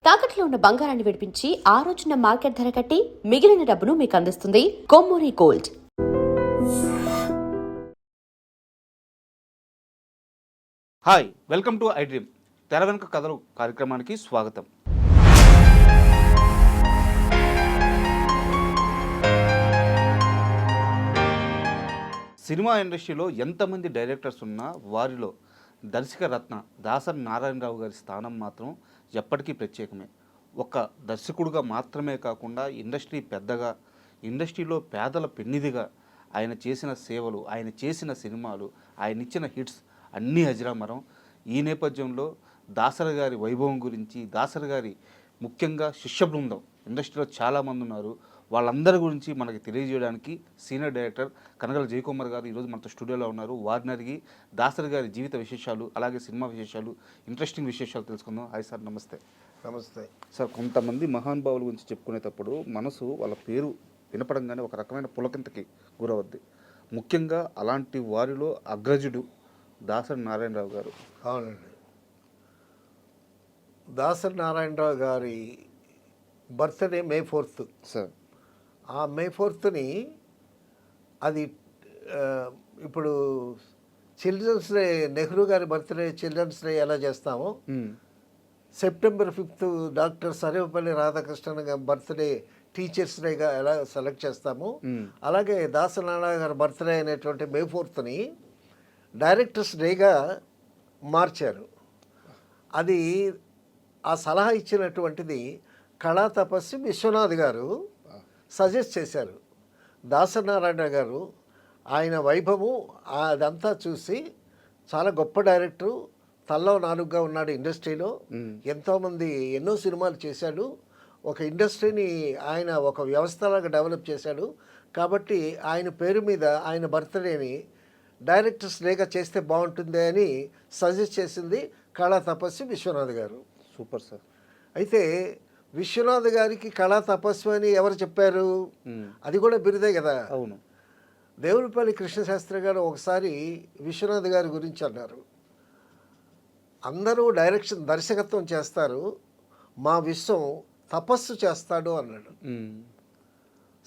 తాకట్లో ఉన్న బంగారాన్ని విడిపించి ఆ రోజున మార్కెట్ ధర కట్టి మిగిలిన డబ్బును మీకు అందిస్తుంది Kommuri gold. Hi, welcome to I dream తెర వెనుక కథలు కార్యక్రమానికి స్వాగతం. సినిమా ఇండస్ట్రీలో ఎంతమంది డైరెక్టర్స్ ఉన్నా వారిలో దర్శక రత్న దాసరి నారాయణరావు గారి స్థానం మాత్రం ఎప్పటికీ ప్రత్యేకమే. ఒక దర్శకుడుగా మాత్రమే కాకుండా ఇండస్ట్రీ పెద్దగా, ఇండస్ట్రీలో పేదల పెన్నిదిగా ఆయన చేసిన సేవలు, ఆయన చేసిన సినిమాలు, ఆయన ఇచ్చిన హిట్స్ అన్నీ అజరామరం. ఈ నేపథ్యంలో దాసరి గారి వైభవం గురించి, దాసరి గారి ముఖ్యంగా శిష్య బృందం ఇండస్ట్రీలో చాలామంది ఉన్నారు, వాళ్ళందరి గురించి మనకి తెలియజేయడానికి సీనియర్ డైరెక్టర్ కనగల జయకుమార్ గారు ఈరోజు మనతో స్టూడియోలో ఉన్నారు. వారిని అడిగి దాసరి గారి జీవిత విశేషాలు, అలాగే సినిమా విశేషాలు, ఇంట్రెస్టింగ్ విశేషాలు తెలుసుకుందాం. హాయ్ సార్, నమస్తే. నమస్తే సార్, కొంతమంది మహానుభావుల గురించి చెప్పుకునేటప్పుడు మనసు వాళ్ళ పేరు వినపడంగానే ఒక రకమైన పులకింతకి గురవద్ది. ముఖ్యంగా అలాంటి వారిలో అగ్రజుడు దాసరి నారాయణరావు గారు. అవునండి, దాసరి నారాయణరావు గారి బర్త్డే May 4th. సార్, ఆ May 4th అది ఇప్పుడు చిల్డ్రన్స్ డే, నెహ్రూ గారి బర్త్డే చిల్డ్రన్స్ డే ఎలా చేస్తామో, September 5th doctor Sarvepalli Radhakrishnan గారి బర్త్డే టీచర్స్ డేగా ఎలా సెలెక్ట్ చేస్తామో, అలాగే దాసరి నారాయణ గారి బర్త్డే అనేటువంటి May 4th డైరెక్టర్స్ డేగా మార్చారు. అది ఆ సలహా ఇచ్చినటువంటిది కళా తపస్వి విశ్వనాథ్ గారు సజెస్ట్ చేశారు. దాసరి నారాయణ గారు ఆయన వైభవం అదంతా చూసి చాలా గొప్ప డైరెక్టరు, తల్లో నాలుగుగా ఉన్నాడు ఇండస్ట్రీలో, ఎంతోమంది ఎన్నో సినిమాలు చేశాడు, ఒక ఇండస్ట్రీని ఆయన ఒక వ్యవస్థలాగా డెవలప్ చేశాడు. కాబట్టి ఆయన పేరు మీద ఆయన బర్త్డేని డైరెక్టర్స్ డేగా చేస్తే బాగుంటుంది అని సజెస్ట్ చేసింది కళా తపస్వి విశ్వనాథ్ గారు. Super sir. అయితే విశ్వనాథ్ గారికి కళా తపస్వి అని ఎవరు చెప్పారు? అది కూడా బిరుదే కదా. అవును. దేవులపల్లి కృష్ణశాస్త్రి గారు ఒకసారి విశ్వనాథ్ గారి గురించి అన్నారు, అందరూ దర్శకత్వం చేస్తారు, మా విశ్వం తపస్సు చేస్తాడు అన్నాడు.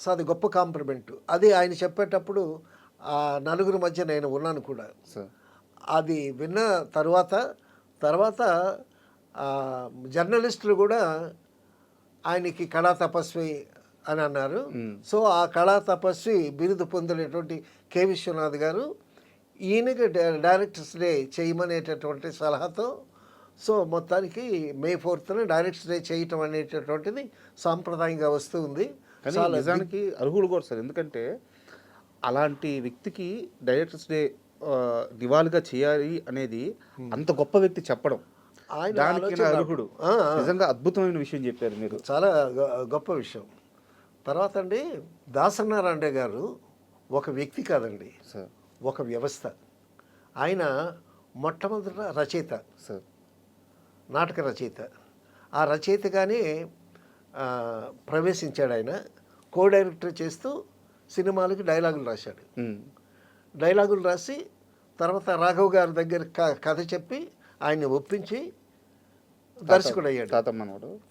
సో అది గొప్ప కాంప్లిమెంట్. అది ఆయన చెప్పేటప్పుడు ఆ నలుగురి మధ్య నేను ఉన్నాను కూడా. అది విన్న తర్వాత జర్నలిస్టులు కూడా ఆయనకి కళా తపస్వి అని అన్నారు. సో ఆ కళా తపస్వి బిరుదు పొందినటువంటి కె విశ్వనాథ్ గారు ఈయనకి డైరెక్టర్స్ డే చేయమనేటటువంటి సలహాతో, సో మొత్తానికి May 4th డైరెక్టర్స్ డే చేయటం అనేటటువంటిది సాంప్రదాయంగా వస్తూ ఉంది. నిజానికి అర్హుడు కూడా సార్, ఎందుకంటే అలాంటి వ్యక్తికి డైరెక్టర్స్ డే దివాలుగా చేయాలి అనేది అంత గొప్ప వ్యక్తి చెప్పడం, దానికి అర్హుడు. నిజంగా అద్భుతమైన విషయం చెప్పారు మీరు, చాలా గొప్ప విషయం. తర్వాత అండి, దాసరి నారాయణ గారు ఒక వ్యక్తి కాదండి, ఒక వ్యవస్థ. ఆయన మొట్టమొదట రచయిత, నాటక రచయిత. ఆ రచయితగానే ప్రవేశించాడు. ఆయన కో డైరెక్టర్ చేస్తూ సినిమాలకి డైలాగులు రాశాడు. డైలాగులు రాసి తర్వాత రాఘవ్ గారి దగ్గర కథ చెప్పి ఆయన్ని ఒప్పించి దర్శకుడు అయ్యాడు.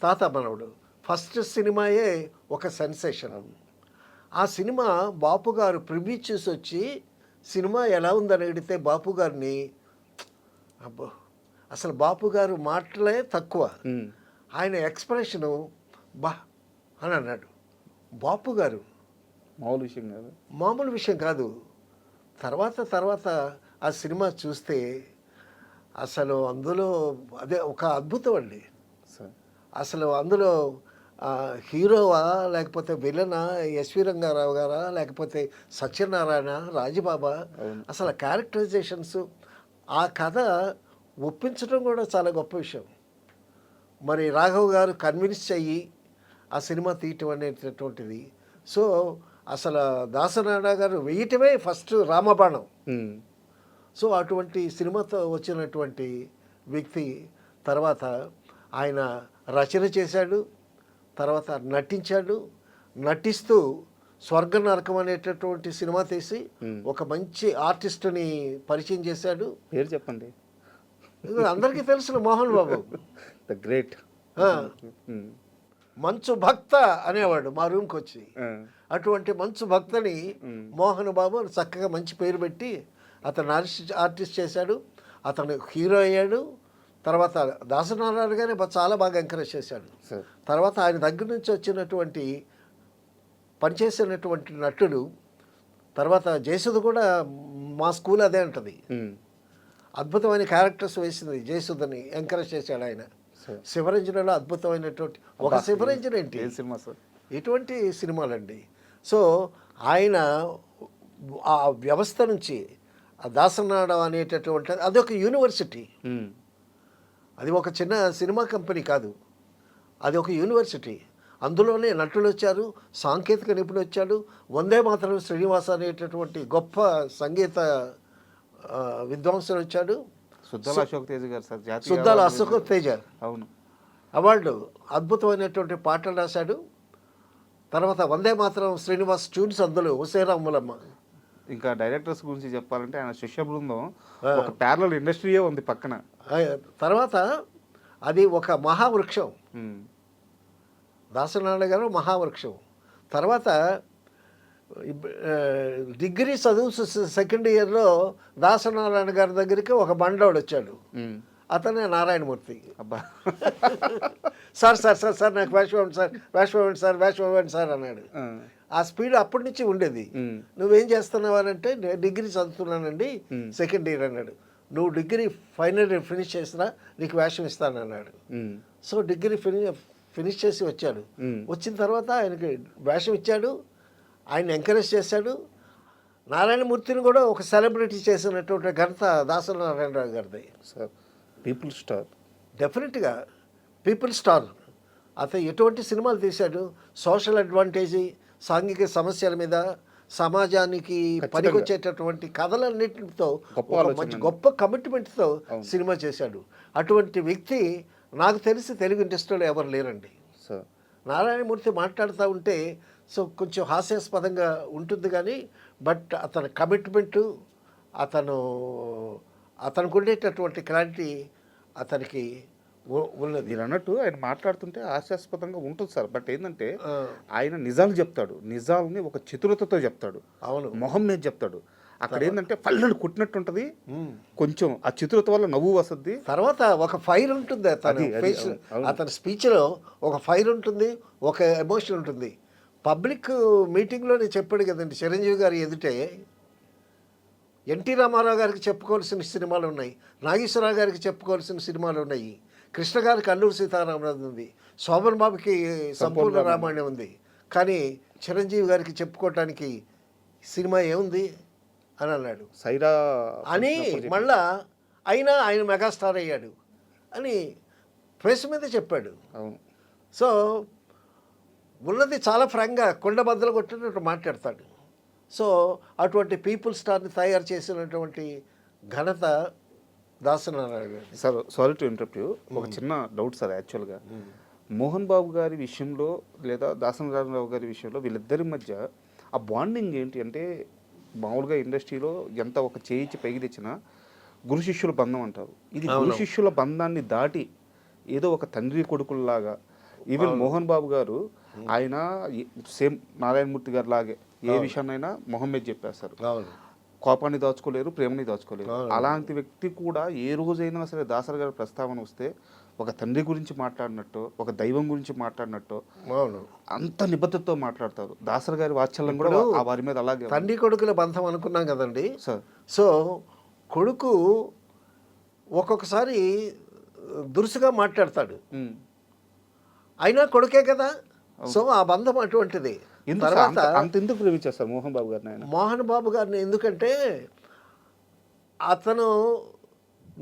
తాత మనవడు ఫస్ట్ సినిమాయే ఒక సెన్సేషన్. ఆ సినిమా బాపు గారు ప్రివ్యూ చూసి వచ్చి సినిమా ఎలా ఉందని అడిగితే బాపు గారిని, అబ్బో అసలు బాపు గారు మాటలే తక్కువ, ఆయన ఎక్స్ప్రెషను బా అని అన్నాడు. బాపు గారు మామూలు విషయం కాదు. తర్వాత ఆ సినిమా చూస్తే అసలు అందులో అదే ఒక అద్భుతం అండి. అసలు అందులో హీరోవా లేకపోతే విలనా, ఎస్వి రంగారావు గారా లేకపోతే సత్యనారాయణ, రాజబాబా, అసలు క్యారెక్టరైజేషన్స్, ఆ కథ ఒప్పించడం కూడా చాలా గొప్ప విషయం. మరి రాఘవ్ గారు కన్విన్స్ అయ్యి ఆ సినిమా తీయటం అనేటటువంటిది. సో అసలు దాసరి నారాయణ గారు వేయటమే ఫస్ట్ రామబాణం. సో అటువంటి సినిమాతో వచ్చినటువంటి వ్యక్తి. తర్వాత ఆయన రచన చేశాడు, తర్వాత నటించాడు. నటిస్తూ స్వర్గ నరకం అనేటటువంటి సినిమా తీసి ఒక మంచి ఆర్టిస్ట్ని పరిచయం చేశాడు. పేరు చెప్పండి. అందరికీ తెలిసిన మోహన్ బాబు, ద గ్రేట్. మంచు భక్త అనేవాడు మా రూమ్కి వచ్చి. అటువంటి మంచు భక్తని మోహన్ బాబు చక్కగా మంచి పేరు పెట్టి అతను ఆర్టిస్ట్ చేశాడు, అతను హీరో అయ్యాడు. తర్వాత దాసనారాయణ గారిని చాలా బాగా ఎంకరేజ్ చేశాడు. తర్వాత ఆయన దగ్గర నుంచి వచ్చినటువంటి పనిచేసినటువంటి నటుడు, తర్వాత జయసుధ కూడా మా స్కూల్ అదే ఉంటుంది. అద్భుతమైన క్యారెక్టర్స్ వేసింది, జయసుధని ఎంకరేజ్ చేశాడు ఆయన. శివరంజనలో అద్భుతమైనటువంటి ఒక శివరంజన్ ఏంటి సినిమా సార్, ఎటువంటి సినిమాలండి. సో ఆయన ఆ వ్యవస్థ నుంచి ఆ దాసనాడ అనేటటువంటి అదొక యూనివర్సిటీ. అది ఒక చిన్న సినిమా కంపెనీ కాదు, అది ఒక యూనివర్సిటీ. అందులోనే నటులు వచ్చారు, సాంకేతిక నిపుణులు వచ్చాడు, వందే మాతరం శ్రీనివాస అనేటటువంటి గొప్ప సంగీత విద్వాంసులు వచ్చాడు. సుద్దాల అశోక్ తేజ గారు సార్, జాతీయ సుద్దాల అశోక్ తేజ అవును అవార్డు, అద్భుతమైనటువంటి పాటలు రాశాడు. తర్వాత వందే మాతరం శ్రీనివాస్ ట్యూన్స్ అందులో హుసేరాములమ్మ. ఇంకా డైరెక్టర్స్ గురించి చెప్పాలంటే ఆయన శిష్య బృందం ఒక ప్యారలల్ ఇండస్ట్రీయే ఉంది పక్కన. తర్వాత అది ఒక మహావృక్షం, దాసనారాయణ గారు మహావృక్షం. తర్వాత డిగ్రీ చదువు సెకండ్ ఇయర్లో దాసనారాయణ గారి దగ్గరికి ఒక బండోడు వచ్చాడు, అతనే నారాయణమూర్తి. అబ్బా సార్ సార్ సార్ సార్ నాకు వేషం ఇవ్వండి సార్, వేషం ఇవ్వండి సార్, వేషం ఇవ్వండి సార్ అన్నాడు. ఆ స్పీడ్ అప్పటి నుంచి ఉండేది. నువ్వేం చేస్తున్నావు అని అంటే, నేను డిగ్రీ చదువుతున్నానండి సెకండ్ ఇయర్ అన్నాడు. నువ్వు డిగ్రీ ఫైనల్ ఇయర్ ఫినిష్ చేసినా నీకు వేషం ఇస్తానన్నాడు. సో డిగ్రీ ఫినిష్ చేసి వచ్చాడు. వచ్చిన తర్వాత ఆయనకి వేషం ఇచ్చాడు, ఆయన ఎంకరేజ్ చేశాడు. నారాయణమూర్తిని కూడా ఒక సెలబ్రిటీ చేసినటువంటి ఘనత దాసనారాయణరావు గారిది. సార్ పీపుల్ స్టార్, డెఫినెట్గా పీపుల్ స్టార్. అతను ఎటువంటి సినిమాలు తీశాడు, సోషల్ అడ్వాంటేజీ, సాంఘిక సమస్యల మీద, సమాజానికి పనికొచ్చేటటువంటి కథలన్నింటితో మంచి గొప్ప కమిట్మెంట్తో సినిమా చేశాడు. అటువంటి వ్యక్తి నాకు తెలిసి తెలుగు ఇండస్ట్రీలో ఎవరు లేరండి. నారాయణమూర్తి మాట్లాడుతూ ఉంటే సో కొంచెం హాస్యాస్పదంగా ఉంటుంది కానీ, బట్ అతని కమిట్మెంటు, అతనికి ఉండేటటువంటి క్లారిటీ అతనికి ఉన్నది. మీరు అన్నట్టు ఆయన మాట్లాడుతుంటే హాస్యాస్పదంగా ఉంటుంది సార్, బట్ ఏంటంటే ఆయన నిజాలు చెప్తాడు, నిజాలని ఒక చతురతతో చెప్తాడు. అవును, మొహం మీద చెప్తాడు. అక్కడ ఏంటంటే పళ్ళను కొట్టినట్టు ఉంటుంది, కొంచెం ఆ చతురత వల్ల నవ్వు వస్తుంది. తర్వాత ఒక ఫైర్ ఉంటుంది అతని స్పీచ్లో, ఒక ఫైర్ ఉంటుంది, ఒక ఎమోషన్ ఉంటుంది. పబ్లిక్ మీటింగ్లోనే చెప్పాడు కదండి, చిరంజీవి గారి ఎదుటే ఎన్టీ రామారావు గారికి చెప్పుకోవాల్సిన సినిమాలు ఉన్నాయి, నాగేశ్వరరావు గారికి చెప్పుకోవాల్సిన సినిమాలు ఉన్నాయి, కృష్ణ గారికి అల్లూరి సీతారామరాజు ఉంది, శోభన్ బాబుకి సంపూర్ణ రామాయణం ఉంది, కానీ చిరంజీవి గారికి చెప్పుకోవటానికి సినిమా ఏముంది అని అన్నాడు. సైరా అని మళ్ళా అయినా ఆయన మెగాస్టార్ అయ్యాడు అని ప్రెస్ మీద చెప్పాడు. సో ఉన్నది చాలా ఫ్రాంక్గా కొండ బద్దలు కొట్టినట్టు మాట్లాడతాడు. సో అటువంటి పీపుల్ స్టార్ని తయారు చేసినటువంటి ఘనత దాసనారాయణ గారు. Sir sorry to interrupt you, ఒక చిన్న డౌట్ సార్. యాక్చువల్గా మోహన్ బాబు గారి విషయంలో లేదా దాసనారాయణరావు గారి విషయంలో వీళ్ళిద్దరి మధ్య ఆ బాండింగ్ ఏంటి అంటే, మామూలుగా ఇండస్ట్రీలో ఎంత ఒక చేయించి పైకి తెచ్చినా గురు శిష్యుల బంధం అంటారు. ఇది గురు శిష్యుల బంధాన్ని దాటి ఏదో ఒక తండ్రి కొడుకుల్లాగా, ఈవెన్ మోహన్ బాబు గారు ఆయన సేమ్ నారాయణమూర్తి గారు లాగే ఏ విషయాన్నైనా మొహం మీద చెప్పేస్తారు. కోపాన్ని దాచుకోలేరు, ప్రేమని దాచుకోలేరు. అలాంటి వ్యక్తి కూడా ఏ రోజైనా సరే దాసరి గారి ప్రస్తావన వస్తే ఒక తండ్రి గురించి మాట్లాడినట్టు, ఒక దైవం గురించి మాట్లాడినట్టు అంత నిబద్ధతతో మాట్లాడతారు. దాసరి గారి వాత్సల్యం కూడా ఆ వారి మీద అలాగే. తండ్రి కొడుకుల బంధం అనుకున్నాం కదండి సార్. సో కొడుకు ఒక్కొక్కసారి దురుసుగా మాట్లాడతాడు, అయినా కొడుకే కదా. సో ఆ బంధం అటువంటిది. తర్వాత అంత ఎందుకు ప్రేమించేస్తారు మోహన్ బాబు గారిని? మోహన్ బాబు గారిని ఎందుకంటే అతను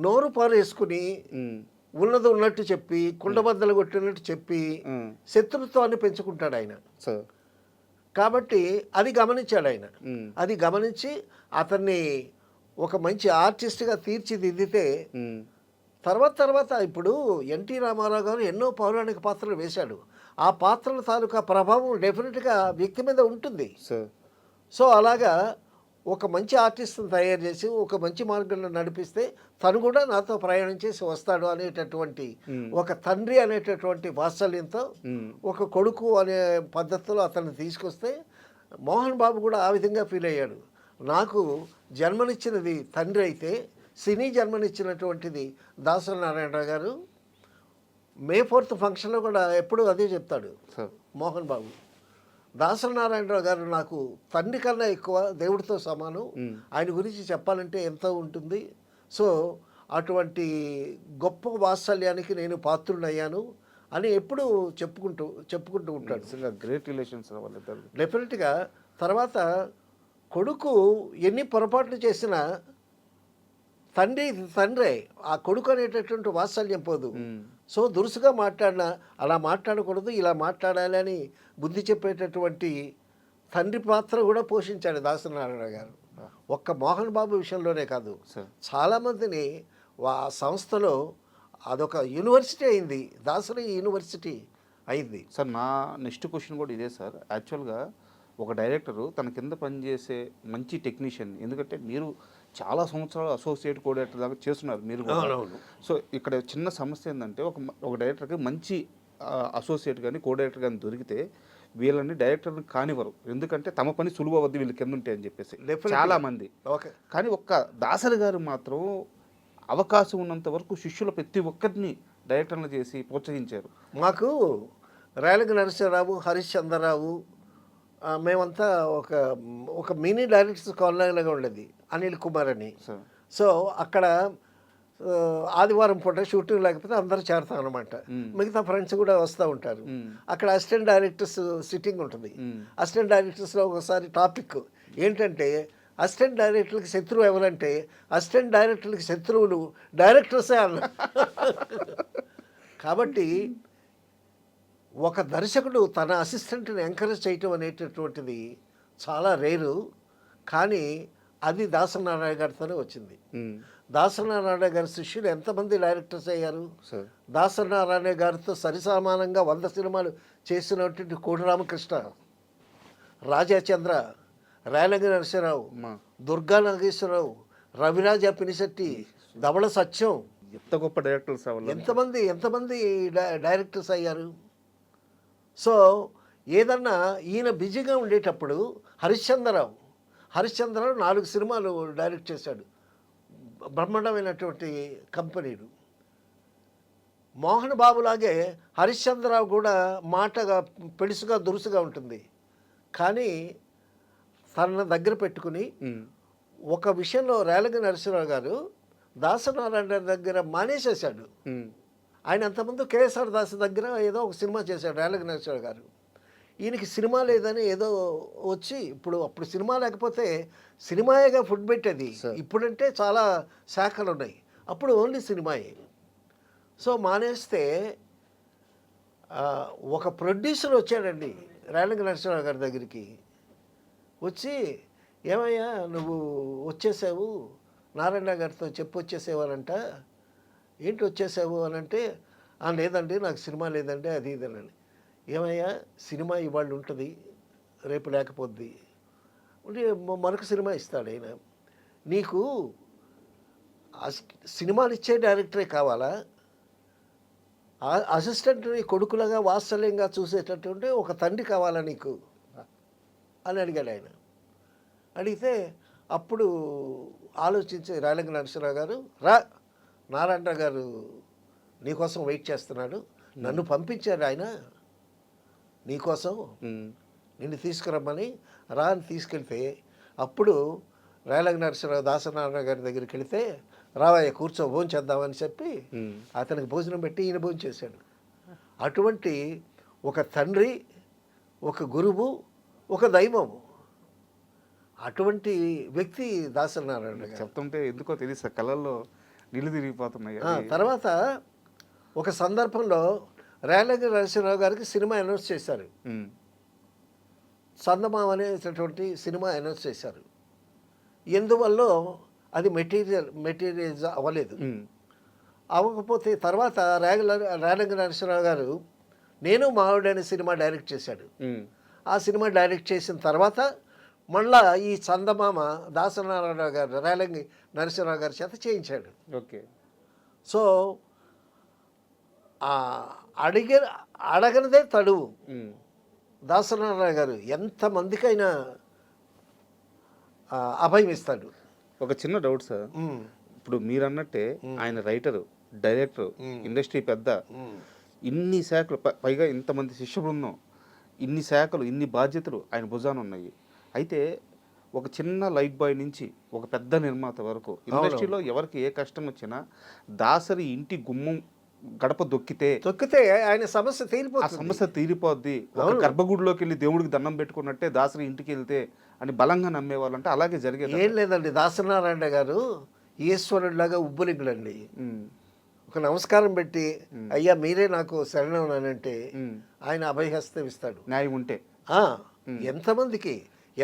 నోరు పారేసుకుని ఉన్నది ఉన్నట్టు చెప్పి, కుండబద్దలు కొట్టినట్టు చెప్పి శత్రుత్వాన్ని పెంచుకుంటాడు ఆయన. కాబట్టి అది గమనించాడు ఆయన. అది గమనించి అతన్ని ఒక మంచి ఆర్టిస్ట్గా తీర్చిదిద్దితే తర్వాత ఇప్పుడు ఎన్టీ రామారావు గారు ఎన్నో పౌరాణిక పాత్రలు వేశాడు. ఆ పాత్రల తాలూకా ప్రభావం డెఫినెట్గా వ్యక్తి మీద ఉంటుంది. సో అలాగా ఒక మంచి ఆర్టిస్ట్ని తయారు చేసి ఒక మంచి మార్గంలో నడిపిస్తే తను కూడా నాతో ప్రయాణం చేసి వస్తాడు అనేటటువంటి ఒక తండ్రి అనేటటువంటి వాత్సల్యంతో ఒక కొడుకు అనే పద్ధతిలో అతన్ని తీసుకొస్తే మోహన్ బాబు కూడా ఆ విధంగా ఫీల్ అయ్యాడు. నాకు జన్మనిచ్చినది తండ్రి అయితే సినీ జన్మనిచ్చినటువంటిది దాసరి నారాయణరావు గారు. మే 4th ఫంక్షన్లో కూడా ఎప్పుడూ అదే చెప్తాడు మోహన్ బాబు. దాసరి నారాయణరావు గారు నాకు తండ్రి కన్నా ఎక్కువ, దేవుడితో సమానం. ఆయన గురించి చెప్పాలంటే ఎంతో ఉంటుంది. సో అటువంటి గొప్ప వాత్సల్యానికి నేను పాత్రుడయ్యాను అని ఎప్పుడూ చెప్పుకుంటూ ఉంటాడు. గ్రేట్ రిలేషన్స్ వాళ్ళిద్దరు. డెఫినెట్గా తర్వాత కొడుకు ఎన్ని పొరపాట్లు చేసినా తండ్రే ఆ కొడుకు అనేటటువంటి వాత్సల్యం పోదు. సో దురుసుగా మాట్లాడినా అలా మాట్లాడకూడదు, ఇలా మాట్లాడాలి అని బుద్ధి చెప్పేటటువంటి తండ్రి పాత్ర కూడా పోషించాడు దాసరి నారాయణ గారు. ఒక్క మోహన్ బాబు విషయంలోనే కాదు, చాలామందిని ఆ సంస్థలో అదొక యూనివర్సిటీ అయింది, దాసరి యూనివర్సిటీ అయింది. సార్ నా నెక్స్ట్ క్వశ్చన్ కూడా ఇదే సార్. యాక్చువల్గా ఒక డైరెక్టరు తన కింద పనిచేసే మంచి టెక్నీషియన్, ఎందుకంటే మీరు చాలా సంవత్సరాలు అసోసియేట్ కోఆర్డినేటర్ దాకా చేస్తున్నారు మీరు కూడా. సో ఇక్కడ చిన్న సమస్య ఏంటంటే ఒక డైరెక్టర్కి మంచి అసోసియేట్ కానీ కోఆర్డినేటర్ కానీ దొరికితే వీళ్ళని డైరెక్టర్ని కానివ్వరు, ఎందుకంటే తమ పని సులువు అవద్దు వీళ్ళు కింద ఉంటాయి అని చెప్పేసి చాలామంది. కానీ ఒక్క దాసరి గారు మాత్రం అవకాశం ఉన్నంత వరకు శిష్యుల ప్రతి ఒక్కరిని డైరెక్టర్లు చేసి ప్రోత్సహించారు. మాకు రేలంగి నరసింహరావు, హరీష్ చంద్రరావు, మేమంతా ఒక మినీ డైరెక్టర్స్ కాలనీలాగా ఉండేది, అనిల్ కుమార్ అని. సో అక్కడ ఆదివారం పూట షూటింగ్ లేకపోతే అందరూ చేరుతాం అనమాట. మిగతా ఫ్రెండ్స్ కూడా వస్తూ ఉంటారు. అక్కడ అసిస్టెంట్ డైరెక్టర్స్ సిట్టింగ్ ఉంటుంది. అసిస్టెంట్ డైరెక్టర్స్లో ఒకసారి టాపిక్ ఏంటంటే అసిస్టెంట్ డైరెక్టర్లకి శత్రువు ఎవరంటే అసిస్టెంట్ డైరెక్టర్లకి శత్రువులు డైరెక్టర్సే అన్న. కాబట్టి ఒక దర్శకుడు తన అసిస్టెంట్ని ఎంకరేజ్ చేయటం అనేటటువంటిది చాలా రేరు. కానీ అది దాసరి నారాయణ గారితోనే వచ్చింది. దాసరి నారాయణ గారి శిష్యులు ఎంతమంది డైరెక్టర్స్ అయ్యారు? దాసరి నారాయణ గారితో సరిసమానంగా 100 సినిమాలు చేసినటువంటి కోడి రామకృష్ణ, రాజాచంద్ర, రేలంగి నరసింహరావు, దుర్గా నాగేశ్వరరావు, రవిరాజ పినిశెట్టి, ధవళ సత్యం, ఎంత గొప్ప డైరెక్టర్స్, ఎంతమంది డైరెక్టర్స్ అయ్యారు. సో ఏదన్నా ఈయన బిజీగా ఉండేటప్పుడు హరిశ్చంద్రరావు 4 సినిమాలు డైరెక్ట్ చేశాడు, బ్రహ్మాండమైనటువంటి కంపెనీలు. మోహన్ బాబులాగే హరిశ్చంద్రరావు కూడా మాటగా పెడుసుగా దురుసుగా ఉంటుంది. కానీ తన దగ్గర పెట్టుకుని ఒక విషయంలో రేలంగి నరసింహరావు గారు దాసనారాయణ దగ్గర మానేసేశాడు. ఆయన అంతకుముందు కేఎస్ఆర్ దాస్ దగ్గర ఏదో ఒక సినిమా చేశాడు రేలంగి నరసింహరావు గారు. ఈయనకి సినిమా లేదని ఏదో వచ్చి అప్పుడు సినిమా లేకపోతే సినిమాయేగా ఫుడ్ పెట్టేది. ఇప్పుడంటే చాలా శాఖలు ఉన్నాయి, అప్పుడు ఓన్లీ సినిమాయే. సో మానేస్తే ఒక ప్రొడ్యూసర్ వచ్చాడండి రేలంగి నరసింహరావు గారి దగ్గరికి. వచ్చి ఏమయ్యా నువ్వు వచ్చేసావు, నారాయణ గారితో వచ్చేసావు అనంట. ఏంటి వచ్చేసావు అని అంటే, లేదండి నాకు సినిమా లేదండి అది ఇదేనండి. ఏమయ్యా సినిమా ఇవాళ ఉంటుంది, రేపు లేకపోద్ది, మరొక సినిమా ఇస్తాడు ఆయన. నీకు సినిమాలు ఇచ్చే డైరెక్టరే కావాలా, అసిస్టెంట్ని కొడుకులుగా వాత్సల్యంగా చూసేటటువంటి ఒక తండ్రి కావాలా నీకు అని అడిగాడు ఆయన. అడిగితే అప్పుడు ఆలోచించి రేలంగి నరసింహరావు గారు, నారాయణ గారు నీకోసం వెయిట్ చేస్తున్నాడు, నన్ను పంపించారు ఆయన నీకోసం, నిన్ను తీసుకురమ్మని. అని తీసుకెళ్తే అప్పుడు రేలంగి నరసింహరావు దాసనారాయణ గారి దగ్గరికి వెళితే, రావయ్య కూర్చో భోజనం చేద్దామని చెప్పి అతనికి భోజనం పెట్టి ఈయన భోజనం చేశాడు. అటువంటి ఒక తండ్రి, ఒక గురువు, ఒక దైవము, అటువంటి వ్యక్తి దాసరి నారాయణ గారు. చెప్తుంటే ఎందుకో తెలియదు, కళ్ళల్లో నీళ్ళు తిరిగిపోతున్నాయి. తర్వాత ఒక సందర్భంలో రేలంగి నరసింహరావు గారికి సినిమా అనౌన్స్ చేశారు. చందమామ అనేటటువంటి సినిమా అనౌన్స్ చేశారు. ఎందువల్ల అది మెటీరియల్స్ అవ్వలేదు. అవ్వకపోతే తర్వాత రేలంగి నరసింహరావు గారు నేను మావిడనే సినిమా డైరెక్ట్ చేశాడు. ఆ సినిమా డైరెక్ట్ చేసిన తర్వాత మళ్ళా ఈ చందమామ దాసనారాయణరావు గారు రేలంగి నరసింహరావు గారి చేత చేయించాడు. ఓకే. సో అడగనిదే తడువు. దాసనారాయణ గారు ఎంతమందికైనా అభయం ఇస్తాడు. ఒక చిన్న డౌట్ సార్, ఇప్పుడు మీరు అన్నట్టే ఆయన రైటరు, డైరెక్టర్, ఇండస్ట్రీ పెద్ద, ఇన్ని శాఖలు, పైగా ఇంతమంది శిష్య బృందం, ఇన్ని శాఖలు, ఇన్ని బాధ్యతలు ఆయన భుజాన ఉన్నాయి. అయితే ఒక చిన్న లైట్ బాయ్ నుంచి ఒక పెద్ద నిర్మాత వరకు ఇండస్ట్రీలో ఎవరికి ఏ కష్టం వచ్చినా దాసరి ఇంటి గుమ్మం గడప దొక్కితే ఆయన సమస్య ఆ సమస్య తీరిపోద్ది. ఒక గర్భగుడిలోకి వెళ్ళి దేవుడికి దండం పెట్టుకున్నట్టే దాసరి ఇంటికి వెళ్తే అని బలంగా నమ్మేవాళ్ళంటే అలాగే జరిగేది. ఏం లేదండి, దాసనారాయణ గారు ఈశ్వరుడిలాగా ఉబ్బులింగులండి. ఒక నమస్కారం పెట్టి అయ్యా మీరే నాకు శరణమనంటే ఆయన అభయహస్తం ఇస్తాడు. న్యాయం ఉంటే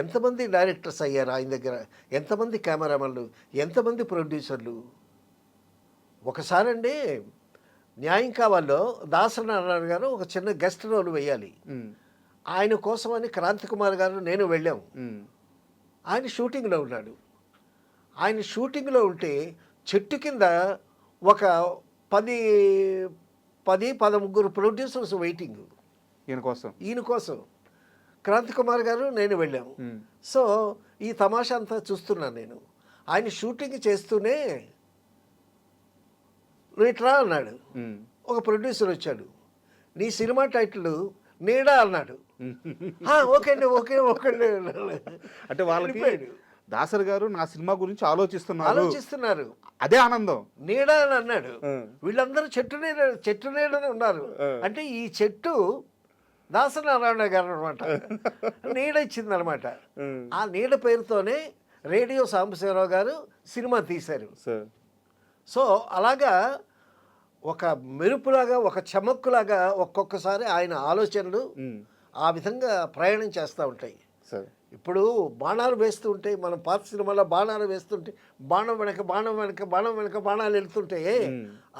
ఎంతమంది డైరెక్టర్స్ అయ్యారు ఆయన దగ్గర, ఎంతమంది కెమెరామెన్లు, ఎంతమంది ప్రొడ్యూసర్లు. ఒకసారి అండి న్యాయం కావాలో దాసనారాయణ గారు ఒక చిన్న గెస్ట్ రోల్ వేయాలి. ఆయన కోసమని క్రాంతి కుమార్ గారు నేను వెళ్ళాం. ఆయన షూటింగ్లో ఉన్నాడు. ఆయన షూటింగ్లో ఉంటే చెట్టు కింద ఒక 10-13 ప్రొడ్యూసర్స్ వెయిటింగ్ ఈయన కోసం. క్రాంతి కుమార్ గారు నేను వెళ్ళాము. సో ఈ తమాషా అంతా చూస్తున్నాను నేను. ఆయన షూటింగ్ చేస్తూనే రేట్రా అన్నాడు. ఒక ప్రొడ్యూసర్ వచ్చాడు, నీ సినిమా టైటిల్ నీడా అన్నాడు. ఓకే అండి, ఓకే అంటే వాళ్ళకి దాసరి గారు నా సినిమా గురించి ఆలోచిస్తున్నారు, అదే ఆనందం. నీడా అని అన్నాడు. వీళ్ళందరూ చెట్టు నీడనే ఉన్నారు. అంటే ఈ చెట్టు దాసనారాయణ గారు అనమాట, నీడ ఇచ్చింది అనమాట. ఆ నీడ పేరుతోనే రేడియో సాంబశివరావు గారు సినిమా తీశారు. సో అలాగా ఒక మెరుపులాగా, ఒక చమక్కులాగా ఒక్కొక్కసారి ఆయన ఆలోచనలు ఆ విధంగా ప్రయాణం చేస్తూ ఉంటాయి. ఇప్పుడు బాణాలు వేస్తూ ఉంటే, మనం పాత సినిమాలో బాణాలు వేస్తుంటే బాణం వెనక బాణాలు వెళ్తుంటే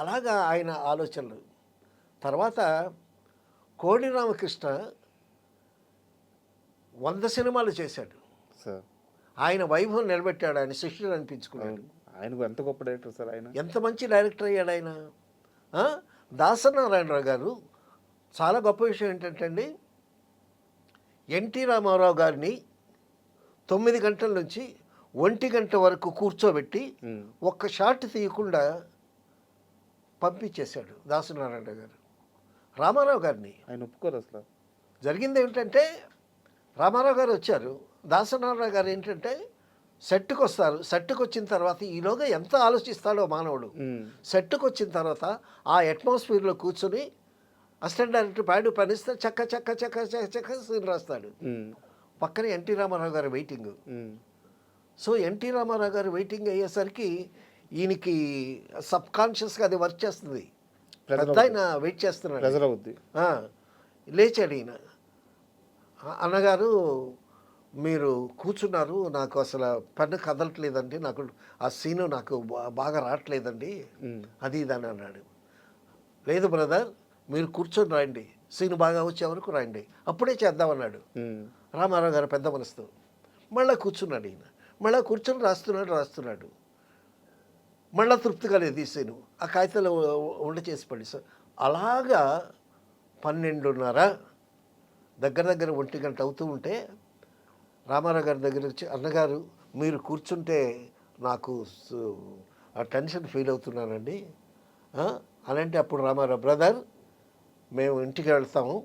అలాగా ఆయన ఆలోచనలు. తర్వాత కోడి రామకృష్ణ 100 సినిమాలు చేశాడు. ఆయన వైభవం నిలబెట్టాడు, ఆయన శిష్యుడు అనిపించుకున్నాడు. ఆయన ఎంత గొప్ప డైరెక్టర్ సార్, ఆయన ఎంత మంచి డైరెక్టర్ అయ్యాడు ఆయన. దాసనారాయణరావు గారు చాలా గొప్ప విషయం ఏంటంటే అండి, ఎన్టీ రామారావు గారిని 9 గంటల నుంచి 1 గంట వరకు కూర్చోబెట్టి ఒక్క షాట్ తీయకుండా పంపించేశాడు దాసనారాయణ గారు రామారావు గారిని. ఆయన ఒప్పుకోరు అసలు. జరిగింది ఏమిటంటే, రామారావు గారు వచ్చారు, దాసనారాయణ గారు ఏంటంటే సెట్కి వస్తారు. సెట్కి వచ్చిన తర్వాత ఈలోగా ఎంత ఆలోచిస్తాడో మానవుడు. సెట్కి వచ్చిన తర్వాత ఆ అట్మాస్ఫియర్లో కూర్చొని అసిస్టెంట్ డైరెక్టర్ ప్యాడు పనిస్తే చక్క సీన్ రాస్తాడు. పక్కనే ఎన్టీ రామారావు గారు వెయిటింగ్. సో ఎన్టీ రామారావు గారు వెయిటింగ్ అయ్యేసరికి ఈయనకి సబ్ కాన్షియస్గా అది వర్క్ చేస్తుంది. పెద్ద ఆయన వెయిట్ చేస్తున్నాడు, లేచాడు ఈయన. అన్నగారు మీరు కూర్చున్నారు, నాకు అసలు పెన్ను కదలట్లేదండి, నాకు ఆ సీను నాకు బాగా రావట్లేదండి, అది ఇదని అన్నాడు. లేదు బ్రదర్, మీరు కూర్చొని రాయండి, సీను బాగా వచ్చే వరకు రాయండి, అప్పుడే చేద్దామన్నాడు రామారావు గారు పెద్ద మనసుతో. మళ్ళీ కూర్చున్నాడు ఈయన, మళ్ళీ కూర్చొని రాస్తున్నాడు. మళ్ళీ తృప్తిగా లేదు ఈ సీను, ఆ కాగితాలు ఉండ చేసి పడి. సార్ అలాగా 12:30 దగ్గర 1 గంట అవుతూ ఉంటే రామారావు గారి దగ్గర వచ్చి, అన్నగారు మీరు కూర్చుంటే నాకు ఆ టెన్షన్ ఫీల్ అవుతున్నానండి అని అంటే, అప్పుడు రామారావు, బ్రదర్ మేము ఇంటికి వెళ్తాము,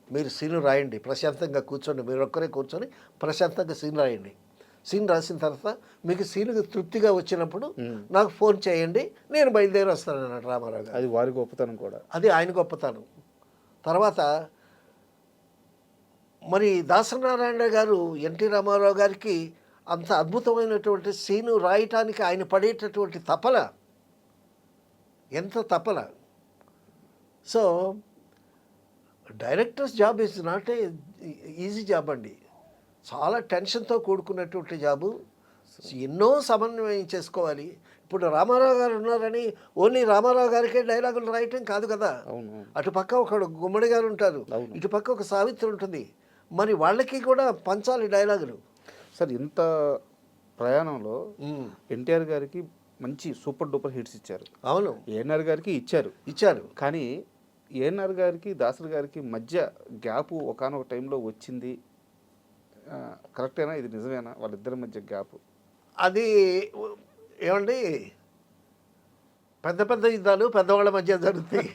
మీరు సీన్ రాయండి, ప్రశాంతంగా కూర్చోండి, మీరు ఒక్కరే కూర్చొని ప్రశాంతంగా సీన్ రాయండి. సీన్ రాసిన తర్వాత మీకు సీన్ తృప్తిగా వచ్చినప్పుడు నాకు ఫోన్ చేయండి, నేను బయలుదేరి వస్తాను అన్నాడు రామారావు గారు. అది వారి గొప్పతనం కూడా, అది ఆయన గొప్పతనం. తర్వాత మరి దాసనారాయణ గారు ఎన్టీ రామారావు గారికి అంత అద్భుతమైనటువంటి సీను రాయటానికి ఆయన పడేటటువంటి తపల, ఎంత తపల. So directors job is not a easy job అండి, చాలా టెన్షన్తో కూడుకున్నటువంటి జాబు. ఎన్నో సమన్వయం చేసుకోవాలి. ఇప్పుడు రామారావు గారు ఉన్నారని ఓన్లీ రామారావు గారికే డైలాగులు రాయటం కాదు కదా. అటుపక్క ఒక గుమ్మడి గారు ఉంటారు, ఇటుపక్క ఒక సావిత్రి ఉంటుంది, మరి వాళ్ళకి కూడా పంచాలి డైలాగులు. సార్ ఇంత ప్రయాణంలో ఉమ్. ఎన్టీఆర్ గారికి మంచి సూపర్ డూపర్ హిట్స్ ఇచ్చారు, అవును, ఏఎన్ఆర్ గారికి ఇచ్చారు. కానీ ఏఎన్ఆర్ గారికి దాసరి గారికి మధ్య గ్యాప్ ఒకానొక టైంలో వచ్చింది. కరెక్టేనా, ఇది నిజమేనా వాళ్ళిద్దరి మధ్య గ్యాప్? అది ఏమండి, పెద్ద పెద్ద యుద్ధాలు పెద్దవాళ్ళ మధ్య జరుగుతాయి.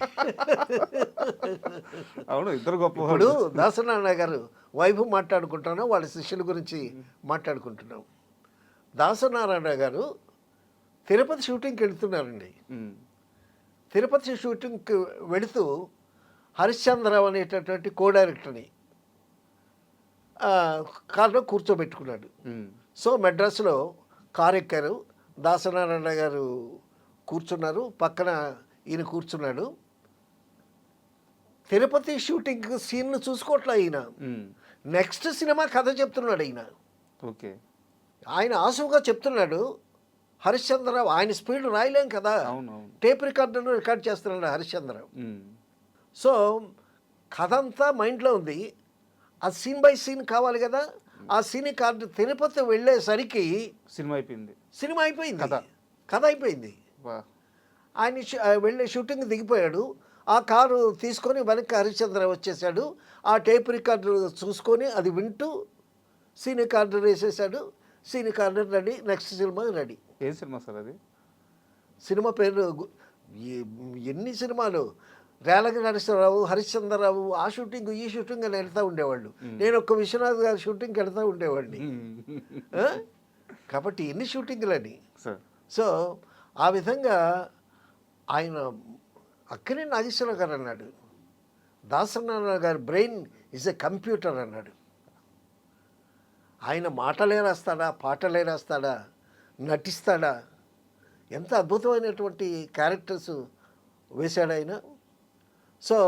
అవును, ఇద్దరు గొప్ప ఇప్పుడు దాసనారాయణ గారు వైపు మాట్లాడుకుంటున్నాం, వాళ్ళ శిష్యుల గురించి మాట్లాడుకుంటున్నాం. దాసనారాయణ గారు తిరుపతి షూటింగ్కి వెళుతున్నారండి. తిరుపతి షూటింగ్కి వెళుతూ హరిశ్చంద్రరావు అనేటటువంటి కో డైరెక్టర్ని కారులో కూర్చోబెట్టుకున్నాడు. సో మెడ్రాస్లో కారు ఎక్కారు, దాసనారాయణ గారు కూర్చున్నారు, పక్కన ఈయన కూర్చున్నాడు. తిరుపతి షూటింగ్ సీన్ను చూసుకోవట్లే ఈయన, నెక్స్ట్ సినిమా కథ చెప్తున్నాడు ఈయన. ఓకే, ఆయన ఆసువుగా చెప్తున్నాడు. హరిశ్చంద్రరావు ఆయన స్పీడ్ రాయలేం కదా, టేప్ రికార్డును రికార్డ్ చేస్తున్నాడు హరిశ్చంద్రరావు. సో కథ అంతా మైండ్లో ఉంది, ఆ సీన్ బై సీన్ కావాలి కదా. ఆ సీన్ కార్డు తిరుపతి వెళ్ళేసరికి సినిమా అయిపోయింది, కథ అయిపోయింది. ఆయన వెళ్ళే షూటింగ్ దిగిపోయాడు, ఆ కారు తీసుకొని వెనక్కి హరిశ్చంద్ర వచ్చేసాడు. ఆ టేప్ రికార్డు చూసుకొని అది వింటూ సీన్ కార్డు వేసేసాడు. Scene card ready, next cinema ready. ఏ సినిమా సార్ అది? సినిమా పేరు ఎన్ని సినిమాలు, రేలంగి నరసింహరావు, హరిశ్చంద్రరావు, ఆ షూటింగ్ ఈ షూటింగ్ అని వెళ్తూ ఉండేవాళ్ళు. నేను ఒక్క విశ్వనాథ్ గారి షూటింగ్కి వెళ్తూ ఉండేవాడిని. కాబట్టి ఎన్ని షూటింగ్లని. సో ఆ విధంగా ఆయన అక్కడే నాగేశ్వరరావు గారు అన్నాడు, దాసనారాయణ గారి బ్రెయిన్ ఈజ్ ఎ కంప్యూటర్ అన్నాడు. ఆయన మాటలే రాస్తాడా, పాటలే రాస్తాడా, నటిస్తాడా, ఎంత అద్భుతమైనటువంటి క్యారెక్టర్స్ వేశాడు ఆయన. సో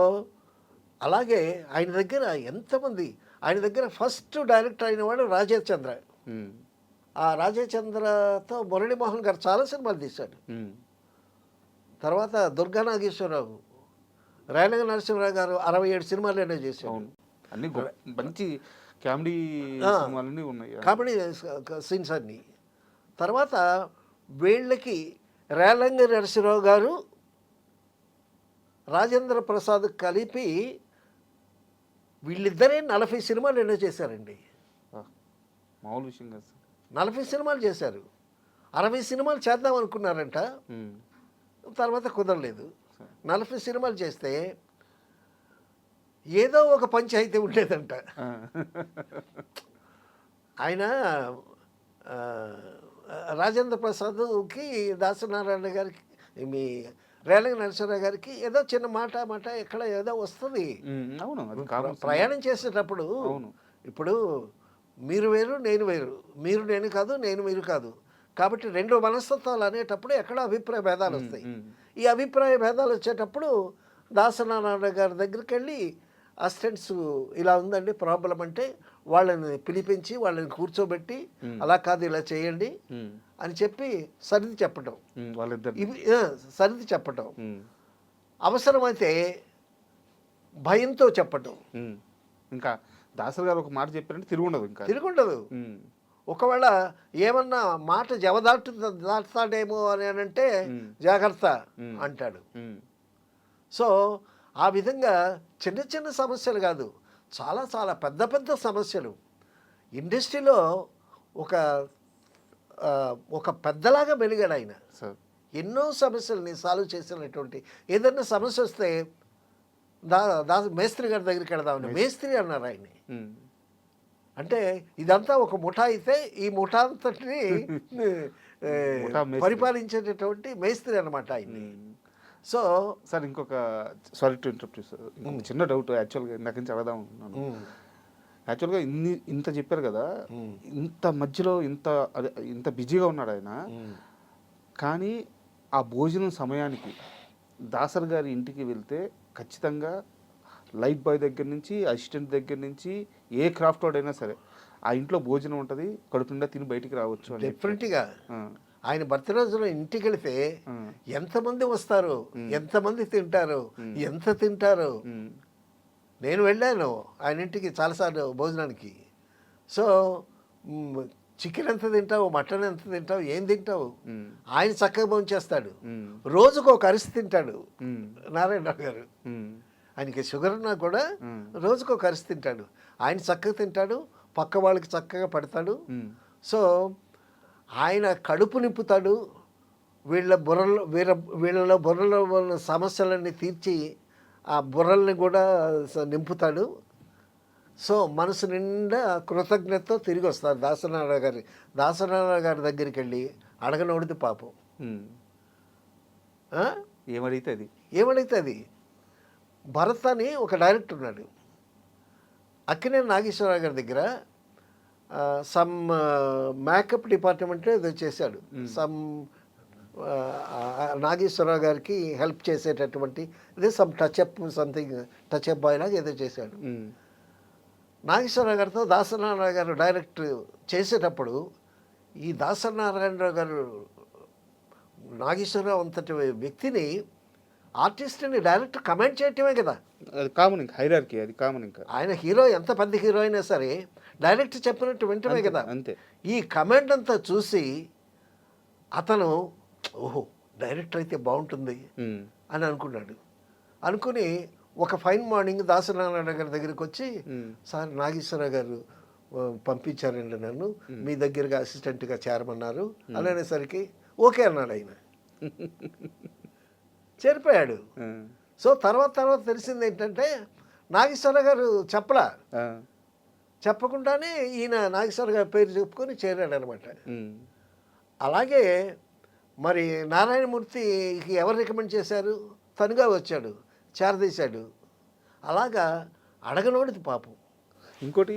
అలాగే ఆయన దగ్గర ఎంతమంది, ఆయన దగ్గర ఫస్ట్ డైరెక్టర్ అయిన వాడు రాజేష్ చంద్ర. ఆ రాజేష్ చంద్రతో మురళీమోహన్ గారు చాలా సినిమాలు తీశాడు. తర్వాత దుర్గా నాగేశ్వరరావు, రేలంగి నరసింహరావు గారు 67 సినిమాలు చేశారు. అన్ని మంచి కామెడీ ఉన్నాయి, కామెడీ సీన్స్ అన్నీ. తర్వాత వీళ్ళకి రేలంగి నరసింహరావు గారు రాజేంద్ర ప్రసాద్ కలిపి వీళ్ళిద్దరే 40 సినిమాలు చేశారండి. మామూలు విషయం కాదు, 40 సినిమాలు చేశారు. 60 సినిమాలు చేద్దాం అనుకున్నారంట, తర్వాత కుదరలేదు. 40 సినిమాలు చేస్తే ఏదో ఒక పంచాయితీ ఉండేదంట. ఆయన రాజేంద్ర ప్రసాద్కి, దాసనారాయణ గారికి, మీ రేలంగి నరసింహరావు గారికి ఏదో చిన్న మాట ఎక్కడ ఏదో వస్తుంది. ప్రయాణం చేసేటప్పుడు ఇప్పుడు మీరు వేరు నేను వేరు, మీరు నేను కాదు నేను మీరు కాదు, కాబట్టి రెండు మనస్తత్వాలు అనేటప్పుడు ఎక్కడ అభిప్రాయ భేదాలు వస్తాయి. ఈ అభిప్రాయ భేదాలు వచ్చేటప్పుడు దాసనారాయణ గారి దగ్గరికి వెళ్ళి అసిస్టెంట్స్ ఇలా ఉందండి ప్రాబ్లం అంటే వాళ్ళని పిలిపించి వాళ్ళని కూర్చోబెట్టి అలా కాదు ఇలా చేయండి అని చెప్పి సరిది చెప్పటం, ఇవి సరిది చెప్పటం, అవసరమైతే భయంతో చెప్పటం. ఇంకా దాసరి గారు ఒక మాట చెప్పారంటే తిరుగుండదు. ఒకవేళ ఏమన్నా మాట దాటుతాడేమో అని అంటే జాగ్రత్త అంటాడు. సో ఆ విధంగా చిన్న చిన్న సమస్యలు కాదు, చాలా చాలా పెద్ద పెద్ద సమస్యలు ఇండస్ట్రీలో ఒక పెద్దలాగా మెలిగాడు ఆయన. ఎన్నో సమస్యల్ని సాల్వ్ చేసినటువంటి, ఏదైనా సమస్య వస్తే మేస్త్రి గారి దగ్గరికి వెళదామని మేస్త్రి అన్నారు ఆయన్ని. అంటే ఇదంతా ఒక ముఠా అయితే ఈ ముఠా అంతటిని పరిపాలించేటటువంటి మేస్త్రి అన్నమాట ఆయన్ని. సో సార్ ఇంకొక సారీ టు ఇంటరప్ట్ సార్, ఇంకొక చిన్న డౌట్ యాక్చువల్గా నాకు నుంచి అడగదాం అనుకున్నాను. యాక్చువల్గా ఇంత చెప్పారు కదా, ఇంత మధ్యలో ఇంత బిజీగా ఉన్నాడు ఆయన, కానీ ఆ భోజనం సమయానికి దాసరి గారి ఇంటికి వెళ్తే ఖచ్చితంగా లైట్ బాయ్ దగ్గర నుంచి అసిస్టెంట్ దగ్గర నుంచి ఏ క్రాఫ్ట్ వాడైనా సరే ఆ ఇంట్లో భోజనం ఉంటుంది, కడుపు నిండా తిని బయటికి రావచ్చు. డెఫినెట్గా ఆయన బర్త్ రోజులో ఇంటికి వెళితే ఎంతమంది వస్తారు, ఎంతమంది తింటారు, ఎంత తింటారు. నేను వెళ్ళాను ఆయన ఇంటికి చాలాసార్లు భోజనానికి. సో చికెన్ ఎంత తింటావు, మటన్ ఎంత తింటావు, ఏం తింటావు? ఉమ్, ఆయన చక్కగా భోంచేస్తాడు. ఉమ్, రోజుకు ఒక అరిసి తింటాడు ఉమ్, నారాయణరావు గారు. ఉమ్, ఆయనకి షుగర్ ఉన్నా కూడా ఉమ్, రోజుకు ఒక అరిసి తింటాడు. ఆయన చక్కగా తింటాడు, పక్క వాళ్ళకి చక్కగా పడతాడు. ఉమ్, సో ఆయన కడుపు నింపుతాడు. వీళ్ళ బుర్రలో ఉన్న సమస్యలన్నీ తీర్చి ఆ బుర్రల్ని కూడా నింపుతాడు. సో మనసు నిండా కృతజ్ఞతతో తిరిగి వస్తారు దాసనారాయణ గారి దగ్గరికి వెళ్ళి అడగనోడిది పాపం. ఉమ్. ఆ? ఏమడిగితే అది. ఏమడిగితే అది. భరత్ అని ఒక డైరెక్టర్ ఉన్నాడు, అక్కినేని నాగేశ్వరరావు గారి దగ్గర సమ్ మేకప్ డిపార్ట్మెంట్ ఏదో చేశాడు. సమ్ నాగేశ్వరరావు గారికి హెల్ప్ చేసేటటువంటి ఇదే సమ్ టచ్అప్ బాయ్ లాగా ఏదో చేశాడు. ఉమ్, నాగేశ్వరరావు గారితో దాసనారాయణ గారు డైరెక్ట్ చేసేటప్పుడు ఈ దాసనారాయణరావు గారు నాగేశ్వరరావు అంతటి వ్యక్తిని, ఆర్టిస్ట్ని డైరెక్ట్ కమెంట్ చేయటమే కదా. అది కామన్, ఇంకా హైరార్కీ అది కామన్. ఇంకా ఆయన హీరో ఎంత పెద్ద హీరో అయినా సరే డైరెక్ట్ చెప్పినట్టు వింటమే కదా. అంతే. ఈ కమెంట్ అంతా చూసి అతను ఓహో డైరెక్టర్ అయితే బాగుంటుంది ఉమ్, అని అనుకున్నాడు. అనుకుని ఒక ఫైన్ మార్నింగ్ దాసనారాయణ గారి దగ్గరికి వచ్చి, ఉమ్, సార్ నాగేశ్వరరావు గారు పంపించారండి నన్ను మీ దగ్గరగా అసిస్టెంట్గా చేరమన్నారు అని అనేసరికి ఓకే అన్నాడు ఆయన. చేరిపోయాడు. ఉమ్, సో తర్వాత తెలిసింది ఏంటంటే నాగేశ్వరరావు గారు ఆ, చెప్పకుండానే ఈయన నాగేశ్వరరావు గారి పేరు చెప్పుకొని చేరాడు అనమాట. ఉమ్, అలాగే మరి నారాయణమూర్తికి ఎవరు రికమెండ్ చేశారు? తనుగా వచ్చాడు, చేరదీశాడు. అలాగా అడగనోడిది పాపం. ఇంకోటి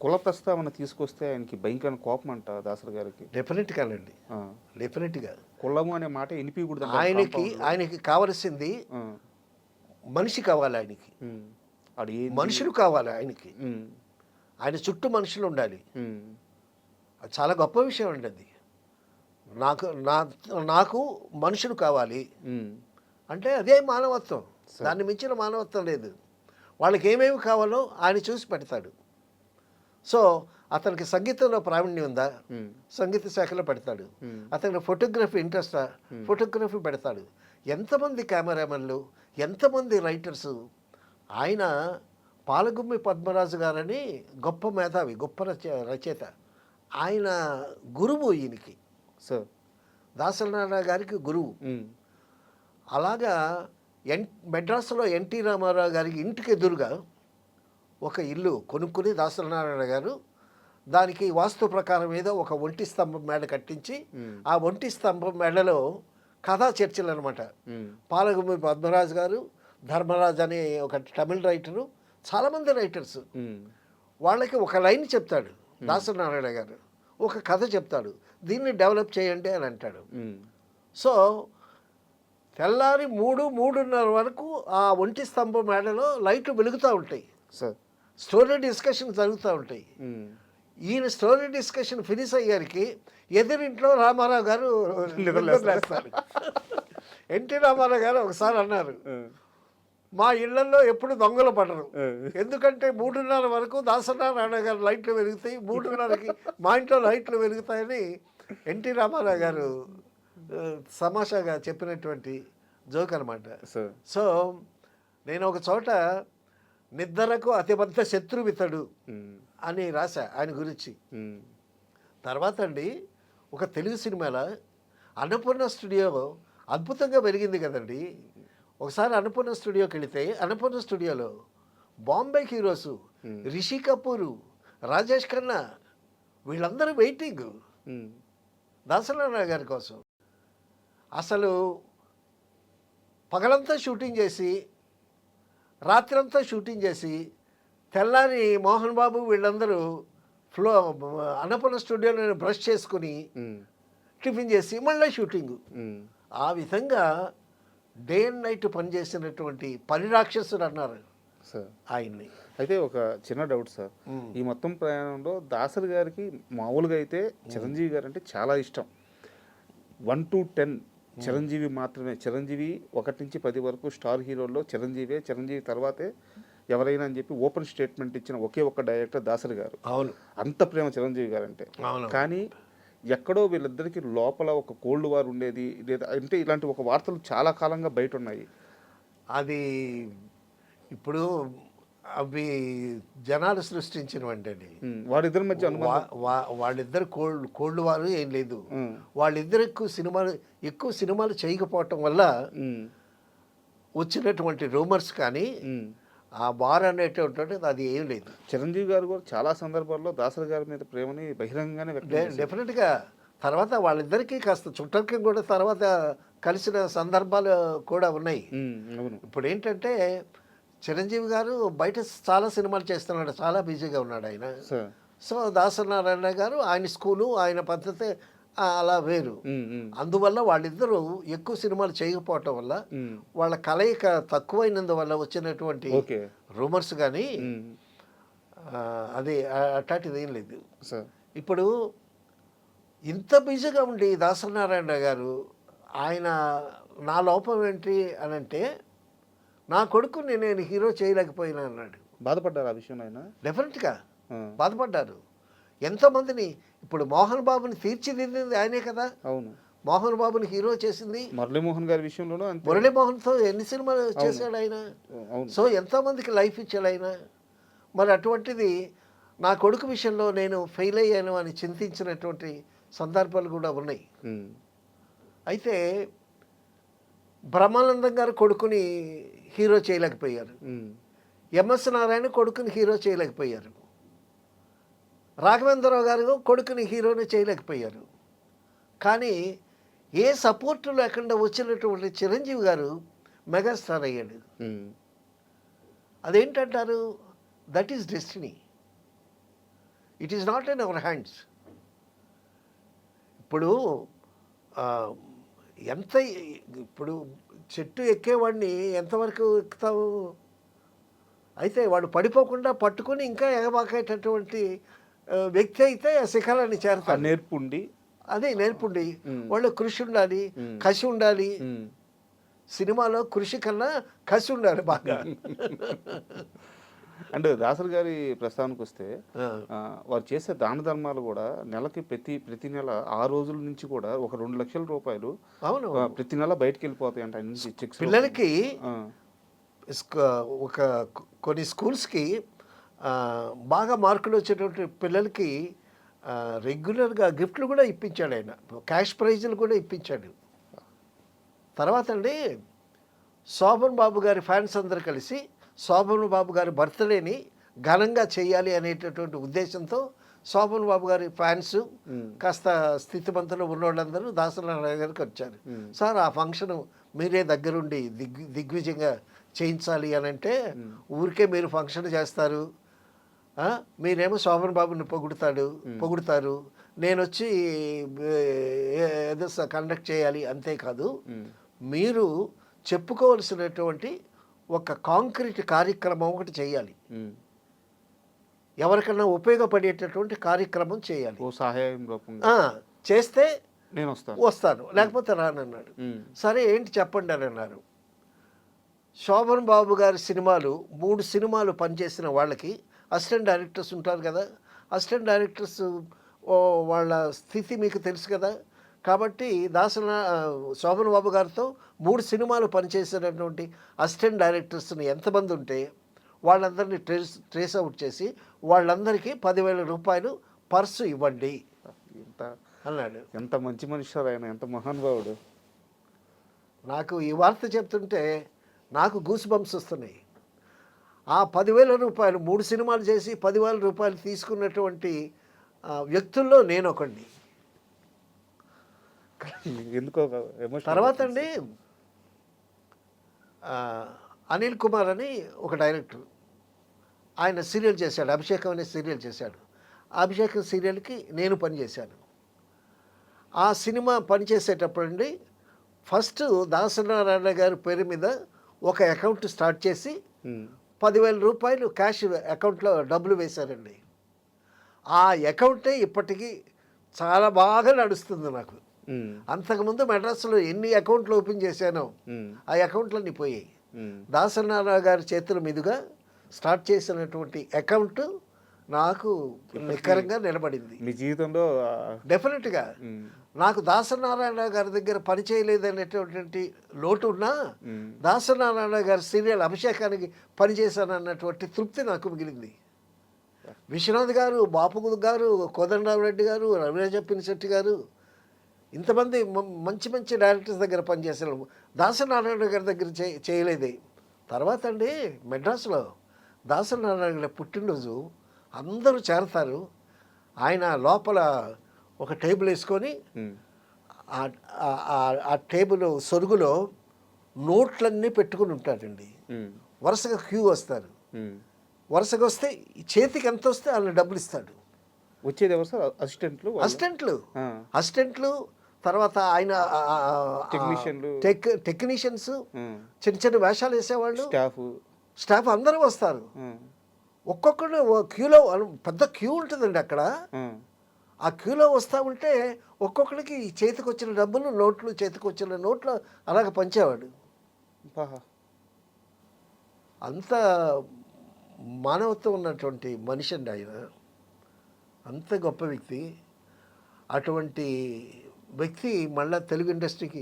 కుల ప్రస్తావన తీసుకొస్తే ఆయనకి భయంకరమైన కోపం అంట దాసరి గారికి. డెఫినెట్గానండి, ఆ, డెఫినెట్గా. కులము అనే మాట వినిపించకూడదు ఆయనకి కావలసింది మనిషి కావాలి. ఆయనకి అది మనుషులు కావాలి. ఆయనకి ఉమ్, ఆయన చుట్టూ మనుషులు ఉండాలి. ఉమ్, అది చాలా గొప్ప విషయం అండి అది. నాకు మనుషులు కావాలి ఉమ్, అంటే అదే మానవత్వం. దాన్ని మించిన మానవత్వం లేదు. వాళ్ళకి ఏమేమి కావాలో ఆయన చూసి పెడతాడు. సో అతనికి సంగీతంలో ప్రావీణ్యం ఉందా, ఉమ్, సంగీత శాఖలో పెడతాడు. ఉమ్, అతనికి ఫోటోగ్రఫీ ఇంట్రెస్టా, ఫోటోగ్రఫీ పెడతాడు. ఎంతమంది కెమెరామెన్లు, ఎంతమంది రైటర్సు. ఆయన పాలగుమ్మి పద్మరాజు గారని గొప్ప మేధావి, గొప్ప రచయిత. ఆయన గురువు ఈయనకి, సార్ దాసనారాయణ గారికి గురువు. ఉమ్, అలాగా మెడ్రాస్లో ఎన్టీ రామారావు గారికి ఇంటికి ఎదురుగా ఒక ఇల్లు కొనుక్కుని దాసనారాయణ గారు దానికి వాస్తు ప్రకారం ఏదో ఒక ఒంటి స్తంభం మేడ కట్టించి ఆ ఒంటి స్తంభం మేడలో కథా చర్చలు అనమాట. ఉమ్, పాలగుమ్మి పద్మరాజు గారు, ధర్మరాజు అనే ఒక తమిళ రైటరు, చాలామంది రైటర్స్. ఉమ్, వాళ్ళకి ఒక లైన్ చెప్తాడు దాసనారాయణ గారు, ఒక కథ చెప్తాడు, దీన్ని డెవలప్ చేయండి అని అంటాడు. ఉమ్, సో తెల్లారి 3-3:30 వరకు ఆ ఒంటి స్తంభం మేడలో లైట్లు వెలుగుతూ ఉంటాయి, సార్ స్టోరీ డిస్కషన్ జరుగుతూ ఉంటాయి. ఉమ్, ఈయన స్టోరీ డిస్కషన్ ఫినిష్ అయ్యారికి ఎదురింట్లో రామారావు గారు నిద్రలేస్తారు. ఎన్టీ రామారావు గారు ఒకసారి అన్నారు, మా ఇళ్లలో ఎప్పుడు దొంగలు పడరు, ఎందుకంటే 3:30 వరకు దాసనారాయణ గారు లైట్లు వెలుగుతాయి, 3:30కి మా ఇంట్లో లైట్లు వెలుగుతాయని ఎన్టీ రామారావు గారు తమాషాగా చెప్పినటువంటి జోక్ అనమాట. సో నేను ఒక చోట నిద్రకు అతిపెద్ద శత్రువితడు అని రాశా ఆయన గురించి. తర్వాత అండి ఒక తెలుగు సినిమాలో అన్నపూర్ణ స్టూడియో అద్భుతంగా పెరిగింది కదండి. ఒకసారి అన్నపూర్ణ స్టూడియోకి వెళితే అన్నపూర్ణ స్టూడియోలో బాంబే హీరోసు, రిషి కపూరు, రాజేష్ ఖన్నా వీళ్ళందరూ వెయిటింగ్ దాసనారాయణ గారి కోసం. అసలు పగలంతా షూటింగ్ చేసి రాత్రంతా షూటింగ్ చేసి తెల్లారి మోహన్ బాబు వీళ్ళందరూ అన్నపూర్ణ స్టూడియోలో బ్రష్ చేసుకుని టిఫిన్ చేసి మళ్ళీ షూటింగ్. ఆ విధంగా డే అండ్ నైట్ పనిచేసినటువంటి పని రాక్షసుడు అన్నారు సార్ ఆయన్ని. అయితే ఒక చిన్న డౌట్ సార్, ఈ మొత్తం ప్రయాణంలో దాసరి గారికి మామూలుగా అయితే చిరంజీవి గారు అంటే చాలా ఇష్టం. 1 to 10 చిరంజీవి మాత్రమే. చిరంజీవి 1 నుంచి 10 వరకు స్టార్ హీరోల్లో చిరంజీవి తర్వాతే ఎవరైనా అని చెప్పి ఓపెన్ స్టేట్మెంట్ ఇచ్చిన ఒకే ఒక్క డైరెక్టర్ దాసరి గారు. అవును, అంత ప్రేమ చిరంజీవి గారు అంటే. అవును. కానీ ఎక్కడో వీళ్ళిద్దరికి లోపల ఒక కోల్డ్ వార్ ఉండేది, లేదా అంటే ఇలాంటి ఒక వార్తలు చాలా కాలంగా బయట ఉన్నాయి. అది ఇప్పుడు అవి జనాలు సృష్టించినవండి. వారిద్దరి మధ్య అనుబంధం. వాళ్ళిద్దరు కోల్డ్ వారు ఏం లేదు. వాళ్ళిద్దరు ఎక్కువ సినిమాలు చేయకపోవటం వల్ల వచ్చినటువంటి రూమర్స్, కానీ ఆ వార్ అనేటువంటిది అది ఏం లేదు. చిరంజీవి గారు కూడా చాలా సందర్భాల్లో దాసరి గారి మీద ప్రేమని బహిరంగంగానే వ్యక్తం చేశారు. డెఫినెట్గా తర్వాత వాళ్ళిద్దరికీ కాస్త చుట్టరికం కూడా తర్వాత కలిసిన సందర్భాలు కూడా ఉన్నాయి. అవును. ఇప్పుడు ఏంటంటే చిరంజీవి గారు బయట చాలా సినిమాలు చేస్తున్నాడు, చాలా బిజీగా ఉన్నాడు ఆయన. సో దాసరి నారాయణ గారు ఆయన స్కూలు, ఆయన పద్ధతి అలా వేరు. అందువల్ల వాళ్ళిద్దరూ ఎక్కువ సినిమాలు చేయకపోవటం వల్ల వాళ్ళ కలయిక తక్కువైనందువల్ల వచ్చినటువంటి రూమర్స్, కానీ అది అట్లాంటిది ఏం లేదు. ఇప్పుడు ఇంత బిజీగా ఉండి దాసరి నారాయణ గారు ఆయన నా లోపం ఏంటి అని అంటే, నా కొడుకుని నేను హీరో చేయలేకపోయినా అన్నాడు. బాధపడ్డారు ఆ విషయంలో ఆయన? డెఫినెట్గా బాధపడ్డారు. ఎంతోమందిని ఇప్పుడు మోహన్ బాబుని తీర్చిదిద్దింది ఆయనే కదా. అవును, మోహన్ బాబుని హీరో చేసింది. మురళీమోహన్ గారి విషయంలోనూ మురళీమోహన్తో ఎన్ని సినిమాలు చేశాడు ఆయన. సో ఎంతోమందికి లైఫ్ ఇచ్చాడు ఆయన. మరి అటువంటిది నా కొడుకు విషయంలో నేను ఫెయిల్ అయ్యాను అని చింతించినటువంటి సందర్భాలు కూడా ఉన్నాయి. అయితే బ్రహ్మానందం గారు కొడుకుని హీరో చేయలేకపోయారు. ఎంఎస్ నారాయణ కొడుకుని హీరో చేయలేకపోయారు. రాఘవేంద్రరావు గారు కొడుకుని హీరోని చేయలేకపోయారు. కానీ ఏ సపోర్టు లేకుండా వచ్చినటువంటి చిరంజీవి గారు మెగాస్టార్ అయ్యాడు. అదేంటంటారు? That is destiny. It is not in our hands. ఇప్పుడు ఇప్పుడు చెట్టు ఎక్కేవాడిని ఎంతవరకు ఎక్కుతావు? అయితే వాడు పడిపోకుండా పట్టుకొని ఇంకా ఎగబాకేటటువంటి వ్యక్తి అయితే ఆ శిఖరాన్ని చేరతాడు. నేర్పుండి, అదే నేర్పుండి, వాళ్ళు కృషి ఉండాలి, కసి ఉండాలి. సినిమాలో కృషి కన్నా కసి ఉండాలి బాగా. అండ్ దాసరి గారి ప్రస్థానానికి వస్తే వారు చేసే దాన ధర్మాలు కూడా నెలకి ప్రతి నెల 6 రోజుల నుంచి కూడా ఒక 2 లక్షల రూపాయలు అవును ప్రతి నెల బయటకు వెళ్ళిపోతాయి అంట పిల్లలకి. ఒక కొన్ని స్కూల్స్కి బాగా మార్కులు వచ్చేటువంటి పిల్లలకి రెగ్యులర్గా గిఫ్ట్లు కూడా ఇప్పించాడు ఆయన, క్యాష్ ప్రైజులు కూడా ఇప్పించాడు. తర్వాత అండి శోభన్ బాబు గారి ఫ్యాన్స్ అందరు కలిసి శోభన్ బాబు గారి బర్త్డేని ఘనంగా చేయాలి అనేటటువంటి ఉద్దేశంతో శోభన్ బాబు గారి ఫ్యాన్స్ కాస్త స్థితిమంతులు ఉన్నోళ్ళందరూ దాసరి నారాయణ గారికి వచ్చారు. సార్ ఆ ఫంక్షన్ మీరే దగ్గరుండి దిగ్విజయంగా చేయించాలి అని అంటే, ఊరికే మీరు ఫంక్షన్ చేస్తారు, మీరేమో శోభన్ బాబుని పొగుడుతారు, నేను వచ్చి ఏదో కండక్ట్ చేయాలి, అంతేకాదు మీరు చెప్పుకోవలసినటువంటి ఒక కాంక్రీట్ కార్యక్రమం ఒకటి చేయాలి, ఎవరికన్నా ఉపయోగపడేటటువంటి కార్యక్రమం చేయాలి, సహాయం చేస్తే నేను వస్తాను, లేకపోతే రానన్నాడు. సరే ఏంటి చెప్పండి అని అన్నారు. శోభన్ బాబు గారి సినిమాలు 3 సినిమాలు పనిచేసిన వాళ్ళకి అసిస్టెంట్ డైరెక్టర్స్ ఉంటారు కదా, అసిస్టెంట్ డైరెక్టర్స్ వాళ్ళ స్థితి మీకు తెలుసు కదా. కాబట్టి శోభన్ బాబు గారితో 3 సినిమాలు పనిచేసినటువంటి అసిస్టెంట్ డైరెక్టర్స్ని ఎంతమంది ఉంటే వాళ్ళందరినీ ట్రేస్ అవుట్ చేసి వాళ్ళందరికీ 10,000 రూపాయలు పర్సు ఇవ్వండి అన్నాడు. ఎంత మంచి మనిషి ఆయన, ఎంత మహానుభావుడు. నాకు ఈ వార్త చెప్తుంటే నాకు గూస్ బంప్స్ వస్తున్నాయి. ఆ 10,000 రూపాయలు 3 సినిమాలు చేసి 10,000 రూపాయలు తీసుకున్నటువంటి వ్యక్తుల్లో నేను ఒకడిని. ఎందుకో తర్వాత అండి అనిల్ కుమార్ అని ఒక డైరెక్టర్, ఆయన సీరియల్ చేశాడు, అభిషేకం అనే సీరియల్ చేశాడు. అభిషేకం సీరియల్కి నేను పనిచేశాను. ఆ సినిమా పనిచేసేటప్పుడు అండి ఫస్ట్ దాసరి నారాయణ గారి పేరు మీద ఒక అకౌంట్ స్టార్ట్ చేసి 10,000 రూపాయలు క్యాష్ అకౌంట్లో డబ్బులు వేశారండి. ఆ అకౌంటే ఇప్పటికీ చాలా బాగా నడుస్తుంది నాకు. అంతకుముందు మెడ్రాస్లో ఎన్ని అకౌంట్లు ఓపెన్ చేశానో ఆ అకౌంట్లన్నీ పోయాయి. దాసరి నారాయణ గారి చేతుల మీదుగా స్టార్ట్ చేసినటువంటి అకౌంట్ నాకు నికరంగా నిలబడింది. మీ జీవితంలో డెఫినెట్గా నాకు దాసనారాయణ గారి దగ్గర పని చేయలేదనేటటువంటి లోటు ఉన్నా దాసనారాయణ గారి సీరియల్ అభిషేకానికి పనిచేశానన్నటువంటి తృప్తి నాకు మిగిలింది. విశ్వనాథ్ గారు, బాపు గారు, కోదండరామరెడ్డి గారు, రవిరాజ పినిశెట్టి గారు, ఇంతమంది మంచి మంచి డైరెక్టర్స్ దగ్గర పనిచేశారు. దాసనారాయణ గారి దగ్గర చేయలేదే. తర్వాత అండి మెడ్రాస్లో దాసనారాయణ గారి పుట్టినరోజు అందరూ చేరతారు. ఆయన లోపల ఒక టేబుల్ వేసుకొని ఆ టేబుల్ సొరుగులో నోట్లన్నీ పెట్టుకుని ఉంటాడండి. వరుసగా క్యూ వస్తారు. వరుసగా వస్తే చేతికి ఎంత వస్తే వాళ్ళని డబ్బులు ఇస్తాడు. వచ్చేది ఎవరు సార్? అసిస్టెంట్లు తర్వాత ఆయన టెక్నీషియన్స్, చిన్న చిన్న వేషాలు వేసేవాళ్ళు, స్టాఫ్ అందరూ వస్తారు. ఒక్కొక్కరు క్యూలో పెద్ద క్యూ ఉంటుందండి అక్కడ. ఆ క్యూలో వస్తూ ఉంటే ఒక్కొక్కరికి చేతికి వచ్చిన డబ్బులు నోట్లు, చేతికి వచ్చిన నోట్లు అలాగ పంచేవాడు. అంత మానవత్వం ఉన్నటువంటి మనిషి అండి ఆయన. అంత గొప్ప వ్యక్తి. అటువంటి వ్యక్తి మళ్ళీ తెలుగు ఇండస్ట్రీకి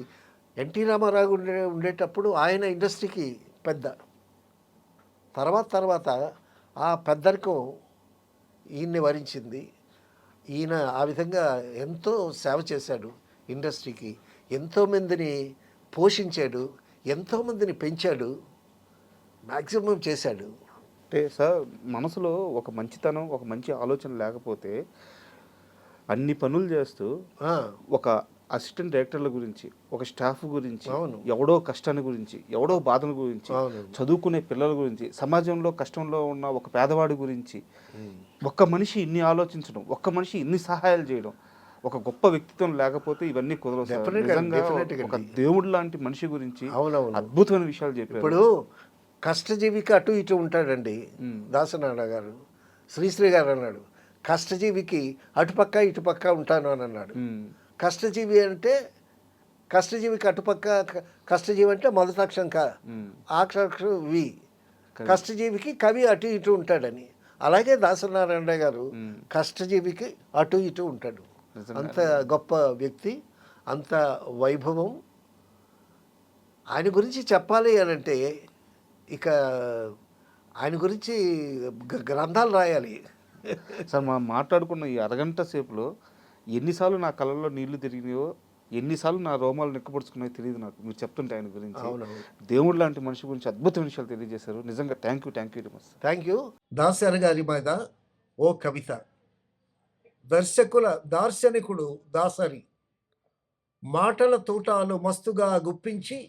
ఎన్టీ రామారావు ఉండేటప్పుడు ఆయన ఇండస్ట్రీకి పెద్ద. తర్వాత ఆ పెద్దరికం ఈయన్ని వరించింది. ఈయన ఆ విధంగా ఎంతో సేవ చేశాడు ఇండస్ట్రీకి. ఎంతోమందిని పోషించాడు, ఎంతోమందిని పెంచాడు, మ్యాక్సిమం చేశాడు. అంటే సార్ మనసులో ఒక మంచితనం, ఒక మంచి ఆలోచన లేకపోతే అన్ని పనులు చేస్తూ ఒక అసిస్టెంట్ డైరెక్టర్ల గురించి, ఒక స్టాఫ్ గురించి, ఎవడో కష్టాన్ని గురించి, ఎవడో బాధల గురించి, చదువుకునే పిల్లల గురించి, సమాజంలో కష్టంలో ఉన్న ఒక పేదవాడి గురించి ఒక్క మనిషి ఇన్ని ఆలోచించడం, ఒక్క మనిషి ఇన్ని సహాయాలు చేయడం, ఒక గొప్ప వ్యక్తిత్వం లేకపోతే ఇవన్నీ కుదరదు. నిజంగా ఒక దేవుడు లాంటి మనిషి గురించి అద్భుతమైన విషయాలు చెప్పారు. ఇప్పుడు కష్టజీవికి అటు ఇటు ఉంటాడండి దాసనారాయణ గారు. శ్రీశ్రీ గారు అన్నాడు, కష్టజీవికి అటుపక్క ఇటుపక్క ఉంటాను అని అన్నాడు. కష్టజీవి అంటే కష్టజీవికి అటుపక్క, కష్టజీవి అంటే మొదటక్షరం అక్షరం వి, కష్టజీవికి కవి అటు ఇటు ఉంటాడని. అలాగే దాసనారాయణ గారు కష్టజీవికి అటు ఇటు ఉంటాడు. అంత గొప్ప వ్యక్తి, అంత వైభవం. ఆయన గురించి చెప్పాలి అని అంటే ఇక ఆయన గురించి గ్రంథాలు రాయాలి. సార్ మనం మాట్లాడుకున్న ఈ అరగంట సేపులో ఎన్నిసార్లు నా కళ్ళల్లో నీళ్లు తిరిగినాయో, ఎన్నిసార్లు నా రోమాలు నిక్కపడుచుకున్నాయో తెలియదు నాకు. మీరు చెప్తుంటే ఆయన గురించి, దేవుడు లాంటి మనిషి గురించి అద్భుతమైన విషయాలు తెలియజేశారు. నిజంగా thank you very much. Thank you. Dasari గారి మీద ఓ కవిత. దర్శకుల దార్శనికుడు దాసరి, మాటల తూటాలు మస్తుగా గుప్పించి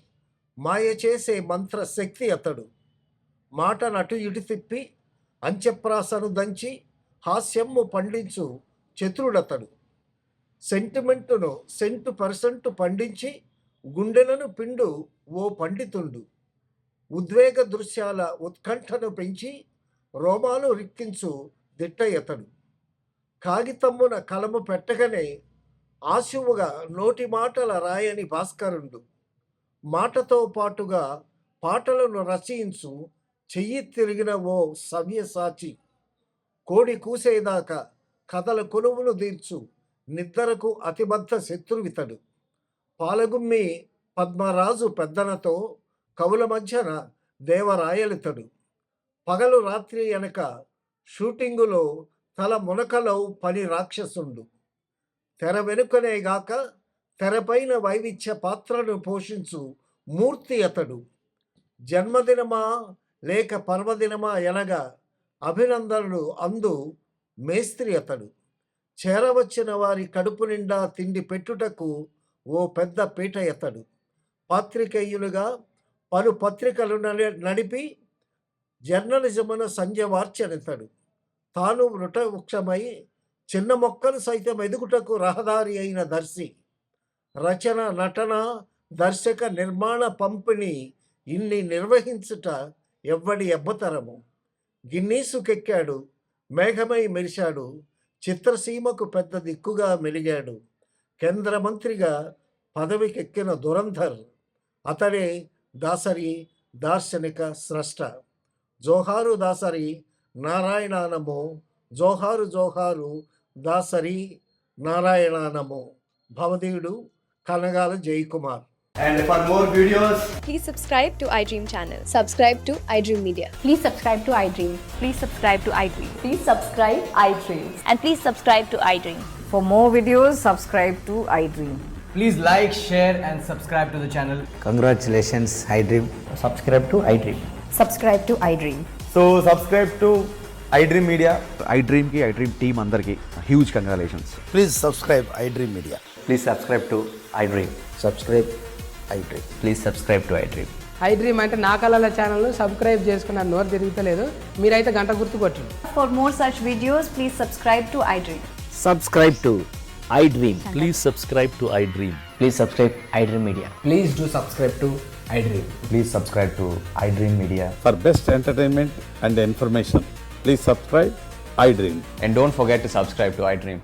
మాయ చేసే మంత్ర శక్తి అతడు. మాట నటు ఇటు తిప్పి అంచెప్రాసను దంచి హాస్యమ్ము పండించు చతురుడతడు. సెంటిమెంటును సెంటు పండించి గుండెలను పిండు ఓ పండితుండు. ఉద్వేగ దృశ్యాల ఉత్కంఠను పెంచి రోమాలు రిక్కించు దిట్టయతడు. కాగితమ్మున కలము పెట్టగానే ఆశువుగా నోటి మాటల రాయని భాస్కరుండు. మాటతో పాటుగా పాటలను రచయించు చెయ్యి తిరిగిన ఓ సవ్యసాచి. కోడి కూసేదాకా కథల కొలువులు తీర్చు నిద్రకు అతిబద్ధ శత్రువితడు. పాలగుమ్మి పద్మరాజు పెద్దనతో కవుల మధ్యన దేవరాయలితడు. పగలు రాత్రి వెనక షూటింగులో తల మునకలో పని రాక్షసుండు. తెర వెనుకనేగాక తెరపైన వైవిధ్య పాత్రను పోషించు మూర్తి అతడు. జన్మదినమా లేక పర్వదినమా ఎనగా అభినందనలు అందు మేస్త్రి అతడు. చేరవచ్చిన వారి కడుపు నిండా తిండి పెట్టుటకు ఓ పెద్ద పీట ఎతడు. పాత్రికేయులుగా పలు పత్రికలు నడిపి జర్నలిజమున సంధ్యవార్చనెతడు. తాను వృటవృక్షమై చిన్న మొక్కలు సైతం ఎదుగుటకు రహదారి అయిన దర్శి. రచన, నటన, దర్శక, నిర్మాణ, పంపిణీ ఇన్ని నిర్వహించుట ఎవ్వడి ఎబ్బతరము. గిన్నీసుకెక్కాడు, మేఘమై మెరిశాడు, చిత్రసీమకు పెద్ద దిక్కుగా మెలిగాడు. కేంద్ర మంత్రిగా పదవికెక్కిన దురంధర్ అతడే దాసరి దార్శనిక స్రష్ట. జోహారు Dasari నారాయణానము, జోహారు జోహారు Dasari నారాయణానము. భవదీయుడు Kanagala Jayakumar. And for more videos, Please subscribe to iDream channel. Subscribe to iDream Media. Please subscribe to iDream. Please subscribe to iDream. Please subscribe iDream. And please subscribe to iDream. For more videos, subscribe to iDream. please like, share, and subscribe to the channel. Congratulations, iDream. Subscribe to iDream. Subscribe to iDream. So, subscribe to iDream Media. iDream की iDream team अंदर की huge congratulations. Please subscribe iDream Media. Please subscribe to iDream. Subscribe iDream. Please subscribe to iDream. iDream అంటే నా కళల ఛానల్ను subscribe చేసుకున్నారు, నోరు తిరుగుతలేదు. మీరైతే గంట గుర్తు కొట్టండి. For more such videos, please subscribe to iDream. Subscribe to iDream. Please subscribe to iDream. Please subscribe iDream Media. Please do subscribe to iDream. Please subscribe to iDream Media. For best entertainment and information, please subscribe iDream. And don't forget to subscribe to iDream.